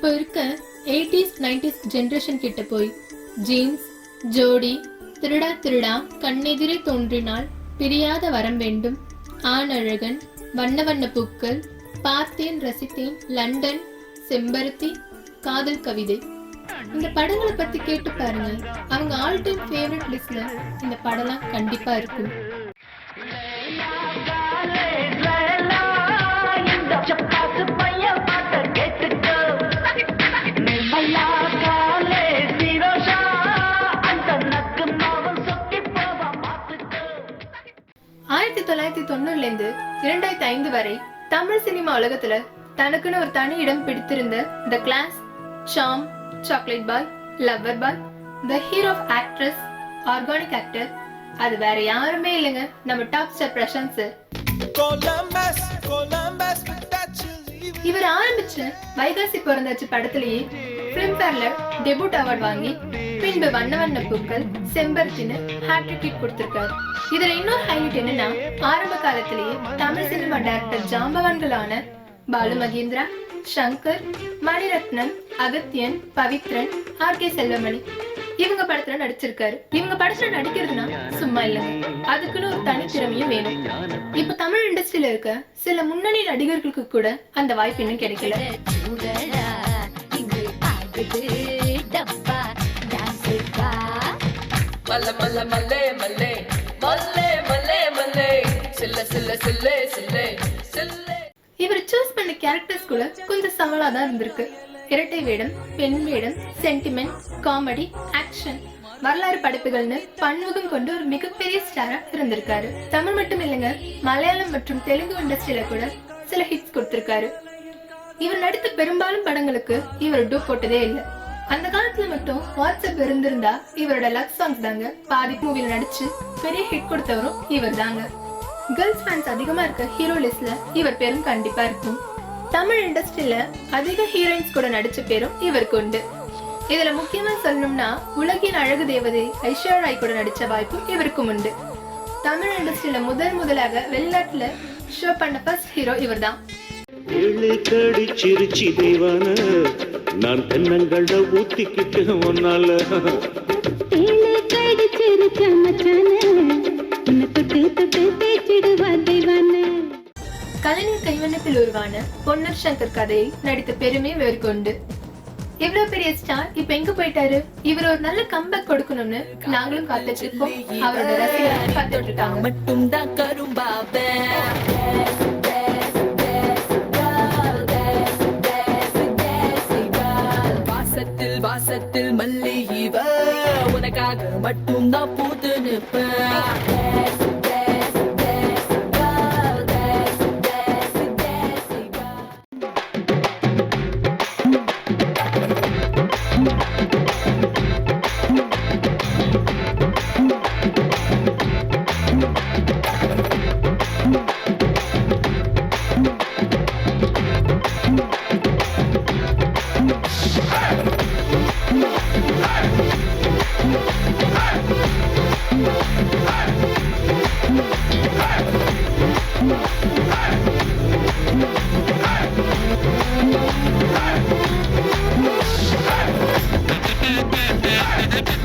இப்போ இருக்க 80s 90s generation கிட்ட போய் ஜீன்ஸ் ஜோடி திருடா திருடா கண்ணெதிரே தோன்றினால் பிரியாத வரம் வேண்டும், ஆணழகன், வண்ண வண்ண பூக்கள், பார்த்தேன் ரசித்தேன், லண்டன், செம்பருத்தி, காதல் கவிதை, இந்த படங்களை பத்தி கேட்டு பாருங்க. அவங்க ஆல் டைம் ஃபேவரட் லிஸ்ட்ல இந்த படம்லாம் கண்டிப்பா இருக்கும். ஆயிரத்தி 1990 2005 வரை தமிழ் சினிமா உலகத்துல தனக்குன்னு ஒரு தனி இடம் பிடித்திருந்த த கிளாஸ், சாம், chocolate boy, lover boy, the hero of actress, organic actor, அது வேற யாருமே இல்லைங்க, நம்ம டாப் ஸ்டார் பிரசாந்த் சார். இவர் ஆரம்பிச்ச வைகாசி பிறந்தாச்சு படத்திலேயே பிலிம்பேர்ல டெபியூட் அவார்ட் வாங்கி பின்பு வண்ண வண்ண பூக்கள், செம்பருத்தின்னு ஹேட்ரிக் ஹிட் கொடுத்திருக்காரு. இதுல இன்னொரு ஹைலைட் என்னன்னா, ஆரம்ப காலத்திலேயே தமிழ் சினிமா டைரக்டர் ஜாம்பவான்களான பாலு மகேந்திரா, சங்கர், மணிரத்னம், அகத்தியன், பவித்ரன், ஆர்.கே. செல்வமணி இவங்க படத்துல நடிச்சிருக்காரு. இவங்க படத்துல நடிக்கிறதுனா சும்மா இல்லைங்க, அதுக்குன்னு ஒரு தனி திறமையும் வேணும். இப்ப தமிழ் இண்டஸ்ட்ரியில இருக்க சில முன்னணி நடிகர்களுக்கு கூட அந்த வாய்ப்பு இன்னும் கிடைக்கல. இவர் சூஸ் பண்ண கேரக்டர்ஸ் கூட கொஞ்சம் சவாலா தான் இருந்திருக்கு. இரட்டை வேடம், பெண் வேடம், சென்டிமெண்ட், காமெடி, ஆக்ஷன், வரலாறு படைப்புகள்னு பன்முகம் கொண்டு ஒரு மிகப்பெரிய ஸ்டாரா இருந்திருக்காரு. தமிழ் மட்டும் இல்லைங்க, மலையாளம் மற்றும் தெலுங்கு இண்டஸ்ட்ரியில கூட சில ஹிட்ஸ் கொடுத்திருக்காரு. இவர் நடித்த பெரும்பாலும் படங்களுக்கு இவர் டூப் போட்டதே இல்லை. அந்த காலத்துல மட்டும் வாட்ஸ்அப் இருந்திருந்தா இவரோட லவ் சாங்ஸ் தாங்க பாதி மூவில நடிச்சு பெரிய ஹிட் கொடுத்தவரும் இவர் தாங்க. கேர்ள்ஸ் ஃபேன்ஸ் அதிகமா இருக்க ஹீரோ லிஸ்ட்ல இவர் பேரும் கண்டிப்பா இருக்கும். தமிழ் இண்டஸ்ட்ரியில அதிக ஹீரோயின்ஸ் கூட நடிச்ச பேரும் இவருக்கு உண்டு. இதுல முக்கியமா சொல்லணும்னா உலகின் அழகு தேவதை ஐஸ்வர்யா ராய் கூட நடிச்ச வாய்ப்பும் இவருக்கும் உண்டு. தமிழ் இண்டஸ்ட்ரியில முதலாக வெளிநாட்டுல ஷோ பண்ண ஃபர்ஸ்ட் ஹீரோ இவர் தான். நான் தென்னங்கள்ட ஊத்திக்கிட்டு ஒன்னால கலைஞர் கைவண்ணத்தில் உருவான பொன்னர் சங்கர் கதையை நடித்த பெருமை இவருக்கு உண்டு. இவ்வளவு பெரிய ஸ்டார் இப்ப எங்க போயிட்டாரு? இவர் ஒரு நல்ல கம்பேக் கொடுக்கணும்னு நாங்களும் காத்துட்டு இருக்கோம். அவரோட ரசிகர்கள் பார்த்துட்டு இருக்காங்க. மட்டும் தான் கரும்பாவே வாசத்தில் மல்லிகை உனக்காக மட்டும் தான் பூத்து நிற்பேன். Hey!